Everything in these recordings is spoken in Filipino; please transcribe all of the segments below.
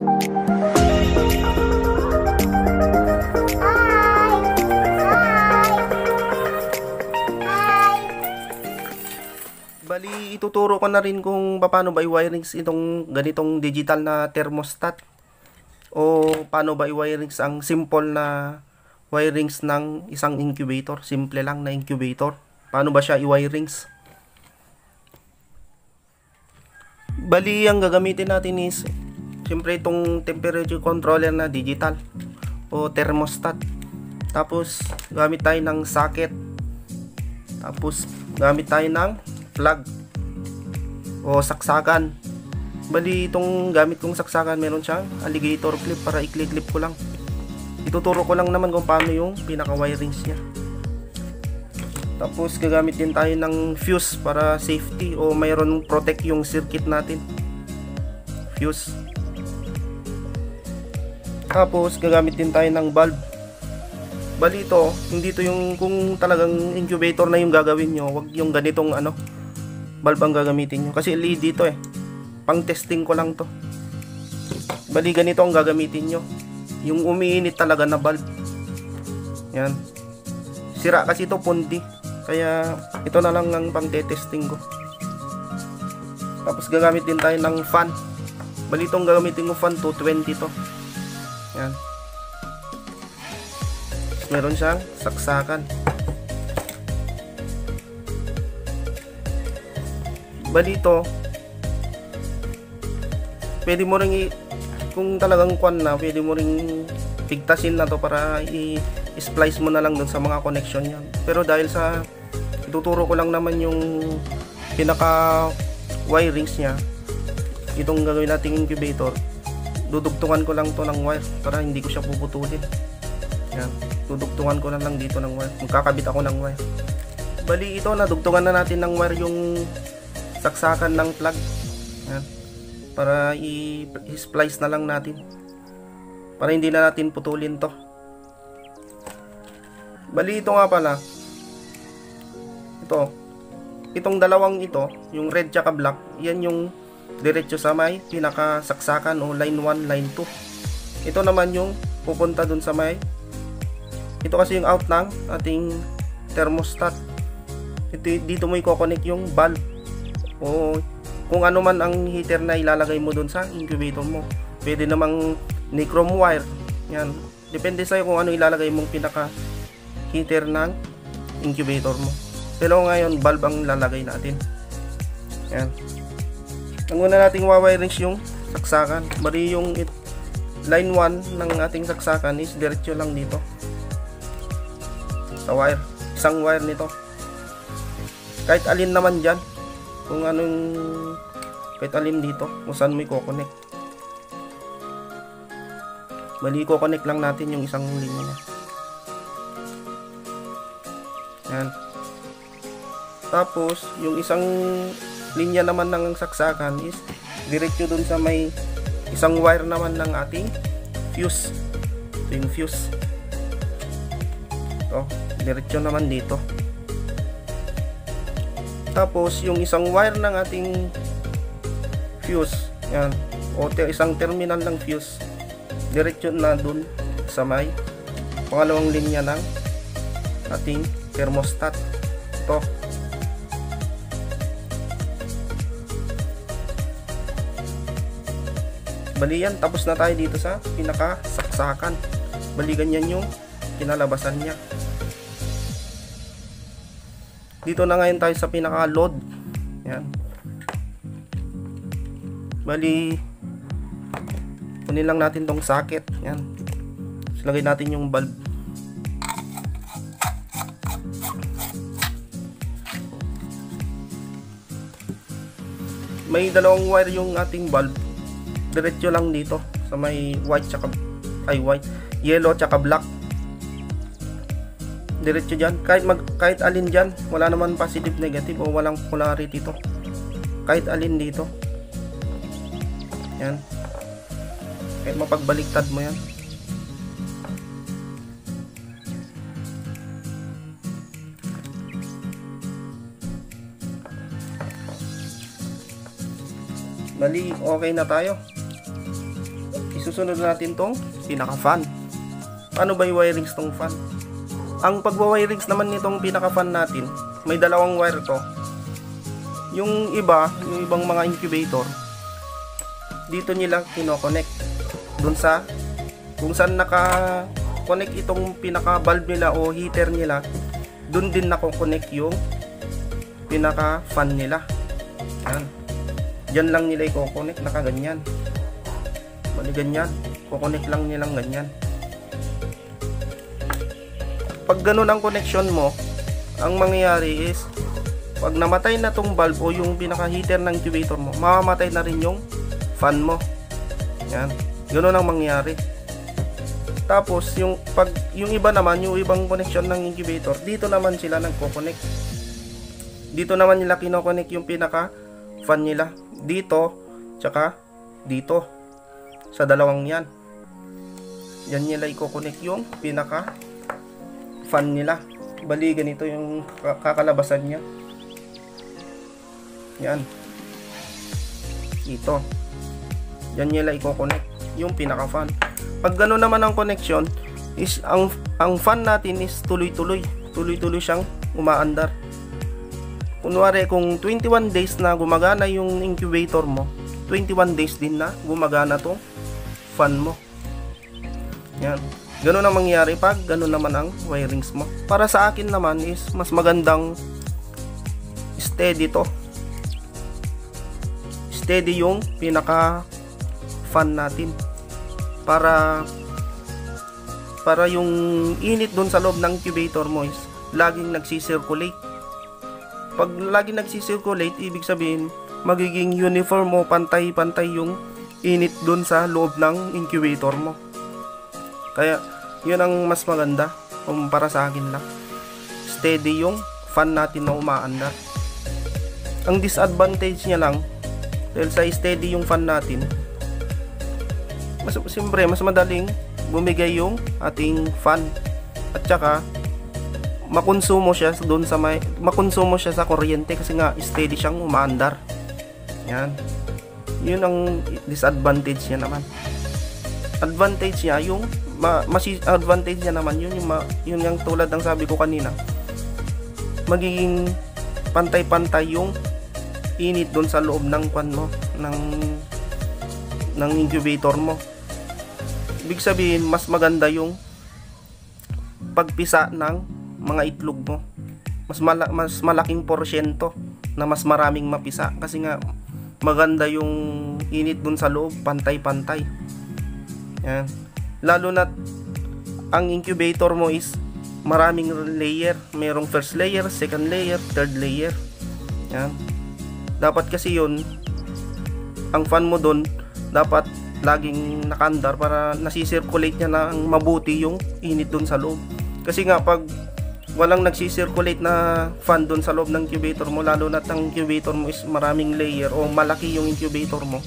Bali, ituturo ko na rin kung paano ba i-wirings itong ganitong digital na thermostat. O paano ba i-wirings ang simple na wirings ng isang incubator. Simple lang na incubator. Paano ba siya i-wirings? Bali, ang gagamitin natin is siyempre itong temperature controller na digital o thermostat. Tapos, gamit tayo ng socket. Tapos, gamit tayo ng plug o saksakan. Bali, itong gamit kong saksakan, meron siyang alligator clip para i-clip ko lang. Ituturo ko lang naman kung paano yung pinaka-wirings niya. Tapos, gagamit din tayo ng fuse para safety o mayroon protect yung circuit natin. Fuse. Tapos, gagamit din tayo ng bulb. Bali, ito, hindi to yung kung talagang incubator na yung gagawin nyo, wag yung ganitong bulb ang gagamitin nyo. Kasi LED ito pang testing ko lang to. Bali, ganito ang gagamitin nyo. Yung umiinit talaga na bulb. Yan. Sira kasi ito, pundi. Kaya, ito na lang ang pang testing ko. Tapos, gagamit din tayo ng fan. Bali, itong gagamitin ko fan, 220 to. Yan. Meron siyang saksakan. Bali ito, pwede mo ring kung talagang kwan na, pwede mo ring pigtasin na to para i-splice mo na lang dun sa mga connection yan. Pero dahil sa ituturo ko lang naman yung pinaka wirings nya, itong gagawin nating incubator, dudugtungan ko lang to ng wire para hindi ko siya puputulin. Yan, dudugtungan ko na lang dito ng wire. Magkakabit ako ng wire. Bali ito, nadugtungan na natin ng wire yung saksakan ng plug. Yan. Para i-splice na lang natin. Para hindi na natin putulin to. Bali ito nga pala. Itong dalawang ito, yung red tsaka black, yan yung diretso sa may pinakasaksakan o line 1, line 2. Ito naman yung pupunta dun sa may, ito kasi yung out ng ating thermostat. Dito mo i-connect yung bulb o kung ano man ang heater na ilalagay mo dun sa incubator mo. Pwede namang nichrome wire. Yan. Depende sa'yo kung ano ilalagay mong pinaka heater ng incubator mo. Pero ngayon, bulb ang lalagay natin. Yan. Ang una nating wawirings yung saksakan. Bali yung line 1 ng ating saksakan is diretso lang dito sa wire. Isang wire nito. Kahit alin naman dyan. Kung anong kahit alin dito. Kung saan mo i-connect. Bali, i-connect lang natin yung isang linya. Yan. Tapos, yung isang linya naman ng saksakan is diretso dun sa may isang wire naman ng ating fuse. Ito yung fuse. Ito, diretso naman dito. Tapos, yung isang wire ng ating fuse, yan, o isang terminal ng fuse, diretso na dun sa may pangalawang linya ng ating thermostat. Ito. Bali yan, tapos na tayo dito sa pinakasaksakan. Bali ganyan yung kinalabasan niya. Dito na ngayon tayo sa pinaka load. Yan. Bali, kunin lang natin tong socket. Yan. Tapos lagay natin yung bulb. May dalawang wire yung ating bulb. Diretso lang dito sa may yellow tsaka black. Diretso dyan. Kahit alin dyan, wala naman positive, negative o walang polarity ito. Kahit alin dito. Yan. Kahit mapagbaliktad mo yan. Bali, okay na tayo. isusunod natin tong pinaka-fan. Paano ba i-wirings tong fan? Ang pagwa-wirings naman nitong pinaka-fan natin, may dalawang wire to. Yung ibang mga incubator, dito nila kino-connect. Dun sa kung saan naka-connect itong pinaka-valve nila o heater nila, dun din nako-connect yung pinaka-fan nila. Yan. Diyan lang nila i-connect, nakaganyan. Bali ganyan, kukonek lang nilang ganyan. Pag ganun ang connection mo, ang mangyayari is pag namatay na tong valve o yung pinaka heater ng incubator mo, mamamatay na rin yung fan mo. Yan, ganun ang mangyayari. Tapos yung iba naman, yung ibang connection ng incubator, dito naman sila nagko-connect. Dito naman nila kino-connect yung pinaka fan nila, dito tsaka dito. Sa dalawang yan. Yan nila i-connect yung pinaka fan nila. Bali ganito yung kakalabasan niya. Yan. Ito. Yan nila i-connect yung pinaka fan. Pag gano'n naman ang connection, is ang fan natin is tuloy-tuloy. Tuloy-tuloy siyang umaandar. Kunwari kung 21 days na gumagana yung incubator mo, 21 days din na gumagana tong fan mo. Yan. Ganun ang mangyayari pag ganun naman ang wirings mo. Para sa akin naman is mas magandang steady to. Steady yung pinaka fan natin. Para yung init dun sa loob ng incubator mo is laging nagsisirculate. Pag laging nagsisirculate, ibig sabihin magiging uniform mo, pantay-pantay yung init dun sa loob ng incubator mo. Kaya yun ang mas maganda para sa akin lang. Steady yung fan natin na umaandar. Ang disadvantage niya lang, dahil sa steady yung fan natin, siyempre mas madaling bumigay yung ating fan. At saka makonsumo siya sa kuryente kasi nga steady siyang umaandar. Yan. Yun ang disadvantage niya naman. Advantage niya yung advantage niya naman yun yung tulad ng sabi ko kanina, magiging pantay-pantay yung init doon sa loob ng ng incubator mo. Ibig sabihin mas maganda yung pagpisa ng mga itlog mo. Mas malaking porsyento na mas maraming mapisa kasi nga maganda yung init dun sa loob, pantay-pantay. Yan. Lalo na ang incubator mo is maraming layer. Mayroong first layer, second layer, third layer. Yan. Dapat kasi yun, ang fan mo dun, dapat laging nakandar para nasisirculate niya na mabuti yung init dun sa loob. Kasi nga pag walang nagsisirculate na fan dun sa loob ng incubator mo, lalo na ang incubator mo is maraming layer o malaki yung incubator mo,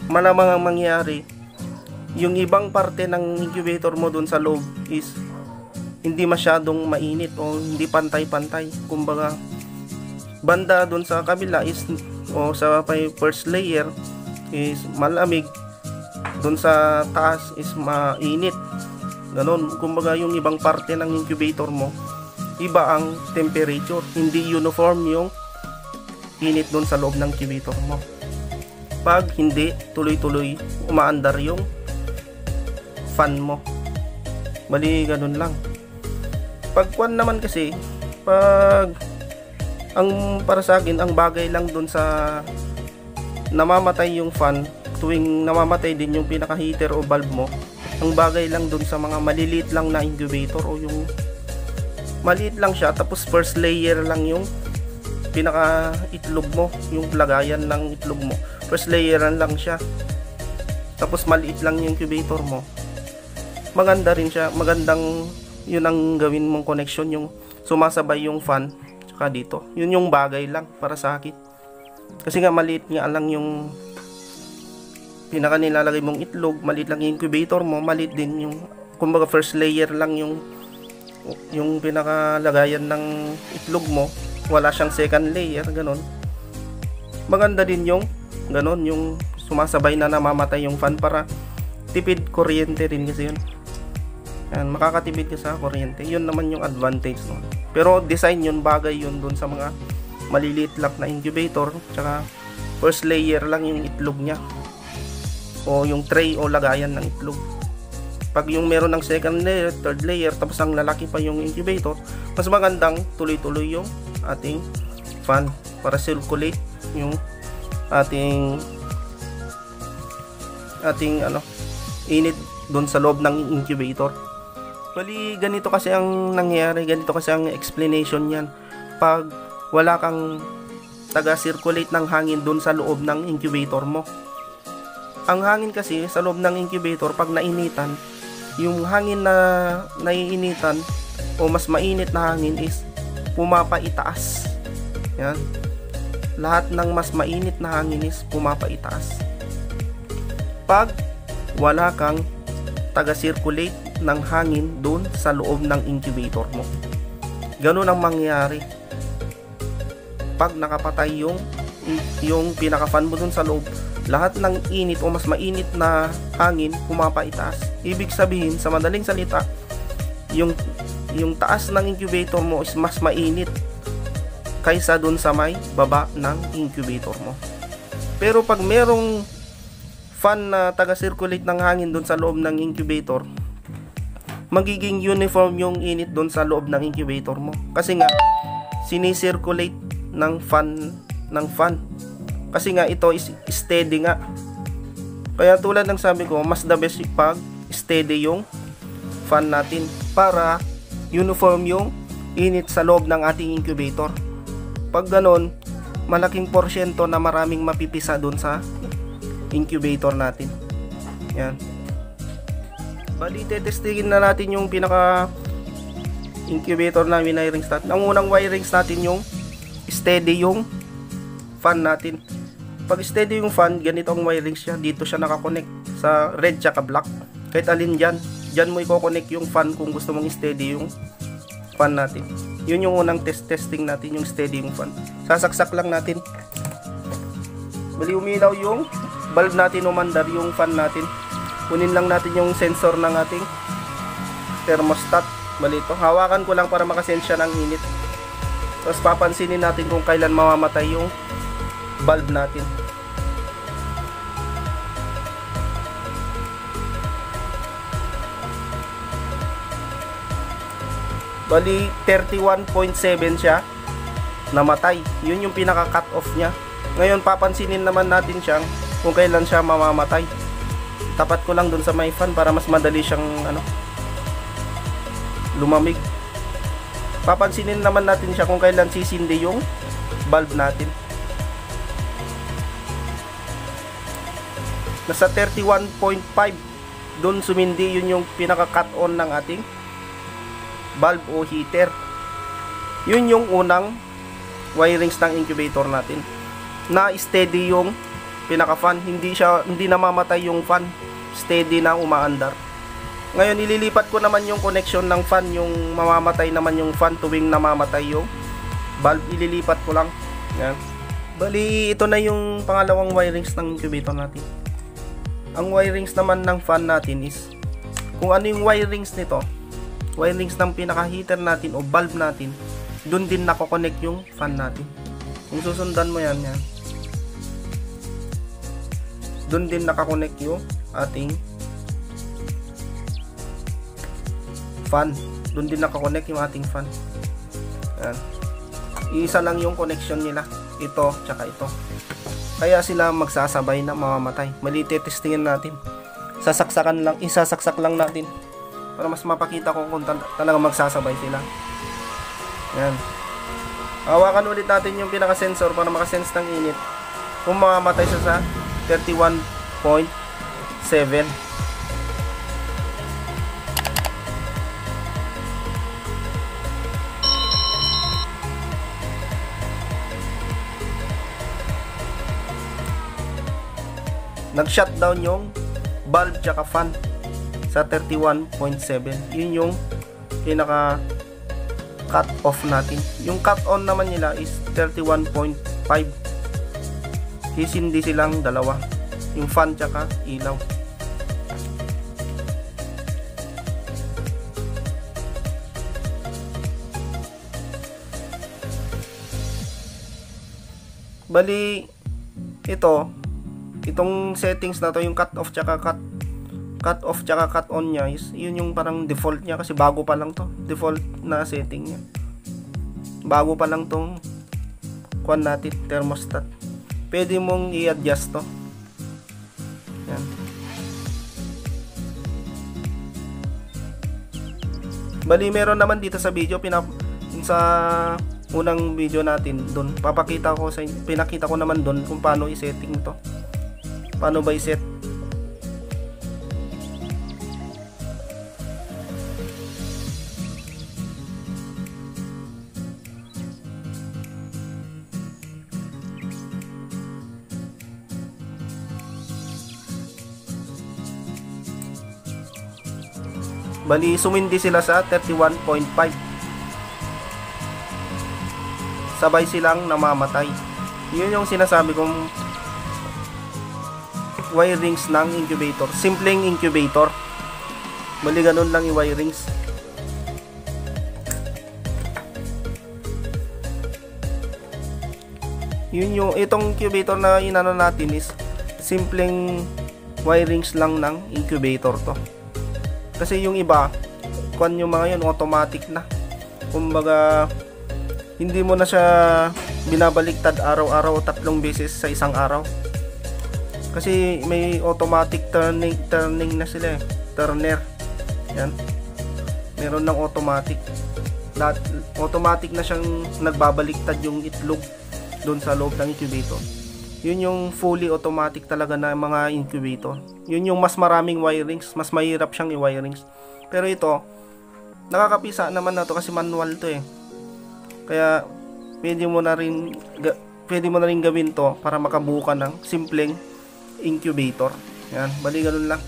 malamang ang mangyari, yung ibang parte ng incubator mo dun sa loob is hindi masyadong mainit o hindi pantay-pantay. Kumbaga, banda dun sa kabila is o sa first layer is malamig, dun sa taas is mainit. Ganon, kumbaga yung ibang parte ng incubator mo, iba ang temperature, hindi uniform yung init doon sa loob ng incubator mo. Pag hindi, tuloy-tuloy umaandar yung fan mo. Bali, ganun lang. Pag kwan naman kasi, para sa akin, ang bagay lang doon sa namamatay yung fan, tuwing namamatay din yung pinaka heater o valve mo, ang bagay lang dun sa mga maliliit lang na incubator o yung maliit lang siya, tapos first layer lang yung pinaka itlog mo, yung lagayan ng itlog mo, first layeran lang siya, tapos maliit lang yung incubator mo, maganda rin siya. Magandang yun ang gawin mong connection, yung sumasabay yung fan tsaka dito. Yun yung bagay lang para sa akin, kasi nga maliit nga lang yung pinaka nilalagay mong itlog, maliit lang yung incubator mo, maliit din yung, kumbaga first layer lang yung pinakalagayan ng itlog mo, wala siyang second layer, ganon. Maganda din yung ganon, yung sumasabay na namamatay yung fan para tipid kuryente rin kasi yun. Yan, makakatipid ka sa kuryente. Yun naman yung advantage no. Pero design yun, bagay yun dun sa mga maliliit lang na incubator, tsaka first layer lang yung itlog niya o yung tray o lagayan ng itlog. Pag yung meron ng second layer, third layer, tapos ang lalaki pa yung incubator, mas magandang tuloy-tuloy yung ating fan para circulate yung ating init doon sa loob ng incubator. Bali, ganito kasi ang nangyayari, ganito kasi ang explanation niyan. Pag wala kang taga-circulate ng hangin doon sa loob ng incubator mo. Ang hangin kasi sa loob ng incubator, pag nainitan, yung hangin na naiinitan o mas mainit na hangin is pumapaitaas. Yan. Lahat ng mas mainit na hangin is pumapaitaas. Pag wala kang taga-circulate ng hangin doon sa loob ng incubator mo, ganun ang mangyayari. Pag nakapatay yung pinaka-fan mo doon sa loob, lahat ng init o mas mainit na hangin pumapaitaas. Ibig sabihin, sa madaling salita, yung taas ng incubator mo is mas mainit kaysa doon sa may baba ng incubator mo. Pero pag merong fan na taga-circulate ng hangin doon sa loob ng incubator, magiging uniform yung init doon sa loob ng incubator mo. Kasi nga, sinicirculate ng fan. Kasi nga, ito is steady nga. Kaya tulad ng sabi ko, mas the best pag steady yung fan natin para uniform yung init sa loob ng ating incubator. Pag ganon, malaking porsyento na maraming mapipisa doon sa incubator natin. Yan. Bali, testingin na natin yung pinaka incubator na wirings natin. Ang unang wirings natin yung steady yung fan natin. Pag steady yung fan, ganito ang wirings siya. Dito siya nakakonect sa red tsaka black. Kahit alin dyan, dyan mo i-connect yung fan kung gusto mong steady yung fan natin. Yun yung unang testing natin, yung steady yung fan. Sasaksak lang natin. Bali, umilaw yung bulb natin, umandar yung fan natin. Kunin lang natin yung sensor ng ating thermostat. Bali, ito, hawakan ko lang para makasense siya ng init. Tapos papansinin natin kung kailan mamamatay yung bulb natin. Bali, 31.7 siya namatay. Yun yung pinaka cut off niya. Ngayon papansinin naman natin siyang kung kailan siya mamamatay. Tapat ko lang dun sa may fan para mas madali siyang lumamig. Papansinin naman natin siya kung kailan sisindi yung bulb natin. Nasa 31.5 dun sumindi. Yun yung pinaka cut on ng ating bulb o heater. Yun yung unang wirings ng incubator natin. Na steady yung pinaka fan, hindi namamatay yung fan, steady na umaandar. Ngayon ililipat ko naman yung connection ng fan, yung mamamatay naman yung fan tuwing namamatay yung bulb, ililipat ko lang. Yan. Bali, ito na yung pangalawang wirings ng incubator natin. Ang wirings naman ng fan natin is kung ano yung wirings nito, wirings ng pinaka heater natin o bulb natin, dun din nako-connect yung fan natin. Kung susundan mo yan. Doon din nakakonect yung ating fan. Doon din nakakonect yung ating fan. Ayan. Isa lang yung connection nila. Ito, tsaka ito. Kaya sila magsasabay na mamamatay. Mali, testingin natin. Isasaksak lang natin. Para mas mapakita ko kung talaga magsasabay sila. Ayan. Hawakan ulit natin yung pinaka-sensor para makasense ng init. Kung mamamatay siya sa 31.7. Nag-shutdown yung bulb tsaka fan sa 31.7. Yun yung pinaka cut off natin. Yung cut on naman nila is 31.5. Hindi silang dalawa, yung fan tsaka ilaw. Bali, itong settings na to, yung cut off tsaka cut on nya, yun yung parang default nya kasi bago pa lang to. Default na setting nya. Bago pa lang tong kuan natin, thermostat. Pwede mong i-adjust to. Yan. Bali, meron naman dito sa video, sa unang video natin doon, pinakita ko naman doon kung paano i-setting to. Paano ba i-set? Bali, sumindi sila sa 31.5. Sabay silang namamatay. Yun yung sinasabi kong wirings ng incubator. Simpleng incubator. Bali, ganun lang yung wirings. Yun yung, itong incubator na inano natin is simpleng wirings lang ng incubator to. Kasi yung iba, kung yung mga yun, automatic na. Kumbaga, hindi mo na siya binabaliktad araw-araw 3 beses sa isang araw. Kasi may automatic turning na sila eh. Turner. Yan. Meron ng automatic. Automatic na siyang nagbabaliktad yung itlog doon sa loob ng incubator. Yun yung fully automatic talaga na mga incubator. Yun yung mas maraming wirings, mas mahirap siyang i-wirings. Pero ito, nakakapisa naman na to kasi manual to eh. Kaya pwede mo na rin gawin to para makabuo ka ng simpleng incubator. Yan, bali ganun lang.